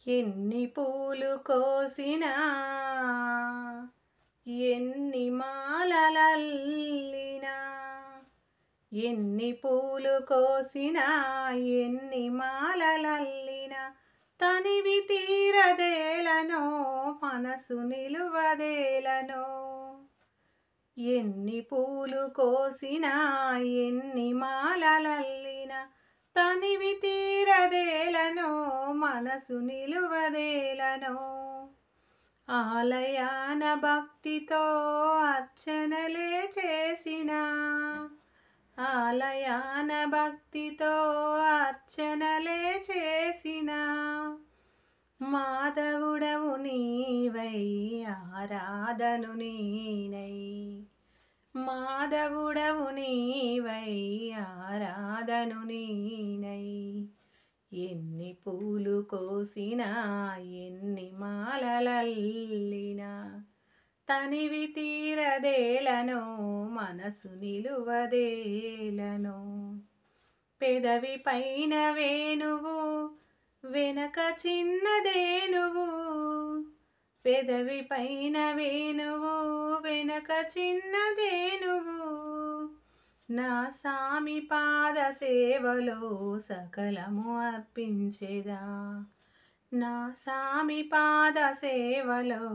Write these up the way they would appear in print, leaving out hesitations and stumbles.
ఎన్ని పూలు కోసినా ఎన్ని మాలలల్లినా ఎన్ని పూలు కోసినా ఎన్ని మాలలల్లినా తనివి తీరదేలనో మనసు నిలువదేలనో ఎన్ని పూలు కోసినా ఎన్ని మాలలల్లినా తనివి తీరదేలనో మనసు నిలువదేలనో ఆలయాన భక్తితో అర్చనలే చేసిన ఆలయాన భక్తితో అర్చనలే చేసిన మాధవుడవు నీవై ఆరాధను నీనై మాధవుడవు నీవై ఆరాధను నీనై ఎన్ని పూలు కోసినా ఎన్ని మాలలల్లినా తనివి తీరదేలనో మనసు నిలువదేలనో పెదవి పైన వేణువు వెనక చిన్నదేనువు పెదవి పైన వేణువు వెనక చిన్నదేనువు నా సామి పాద సేవలో సకలము అర్పించేదా నా సామి పాద సేవలో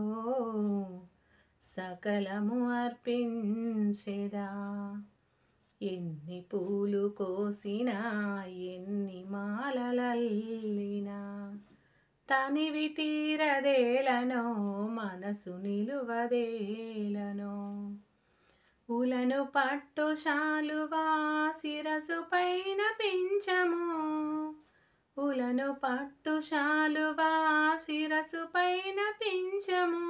సకలము అర్పించేదా ఎన్ని పూలు కోసినా ఎన్ని మాలలల్లినా తనివి తీరదేలనో మనసు నిలువదేలనో ఉలను పట్టు శాలువా శిరసు పైన పించము ఉలను పట్టు శాలువా శిరసు పైన పించము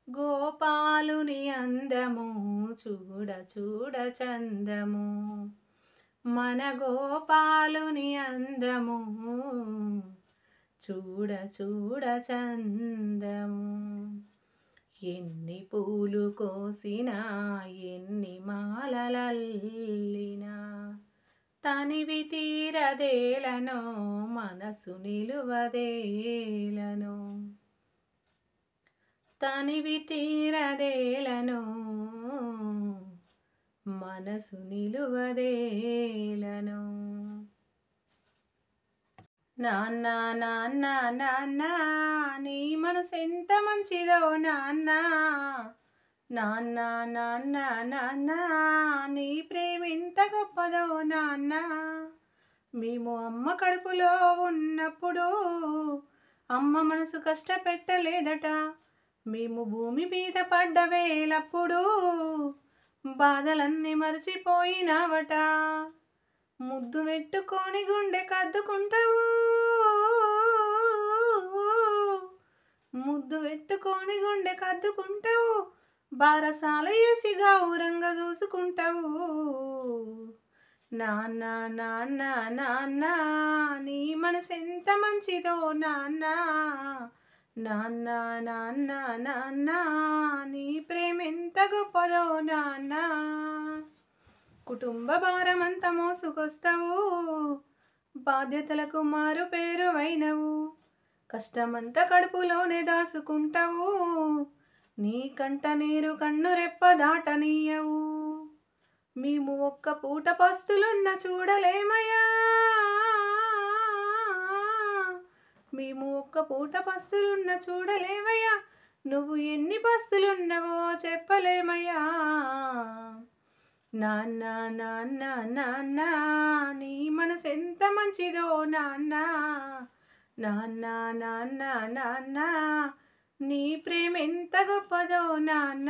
గోపాలుని అందము చూడ చూడ చందము మన గోపాలుని అందము చూడ చూడ చందము ఎన్ని పూలు కోసినా ఎన్ని మాలలల్లినా తనివి తీరదేలనో మనసు నిలువదేలనో తనివి తీరదేలనో మనసు నిలువదేలనో నాన్న నాన్న నాన్న నీ మనసు ఎంత మంచిదో నాన్న నాన్న నాన్న నాన్న నీ ప్రేమ ఎంత గొప్పదో నాన్న మేము అమ్మ కడుపులో ఉన్నప్పుడు అమ్మ మనసు కష్టపెట్టలేదట మేము భూమి మీద పడ్డ వేలప్పుడు బాధలన్నీ మర్చిపోయినావట ముద్దు పెట్టుకొని గుండె కద్దుకుంటావు ముద్దు పెట్టుకొని గుండె కద్దుకుంటావు బారసాల వేసి గౌరంగా చూసుకుంటావు నాన్న నాన్న నాన్న నీ మనసు ఎంత మంచిదో నాన్న నాన్న నాన్న నాన్న నీ ప్రేమ ఎంత గొప్పదో నాన్న కుటుంబ భారమంతా మోసుకొస్తావు బాధ్యతలకు మారు పేరు అయినవు కష్టమంతా కడుపులోనే దాసుకుంటావు నీ కంట నీరు కన్ను రెప్ప దాటనీయవు మేము ఒక్క పూట పస్తులున్న చూడలేమయ్యా మేము ఒక్క పూట పస్తులున్న చూడలేమయ్యా నువ్వు ఎన్ని పస్తులున్నవో చెప్పలేమయ్యా నాన్న నాన్న నాన్న నీ మనసు ఎంత మంచిదో నాన్న నాన్న నాన్న నాన్న నీ ప్రేమ ఎంత గొప్పదో నాన్న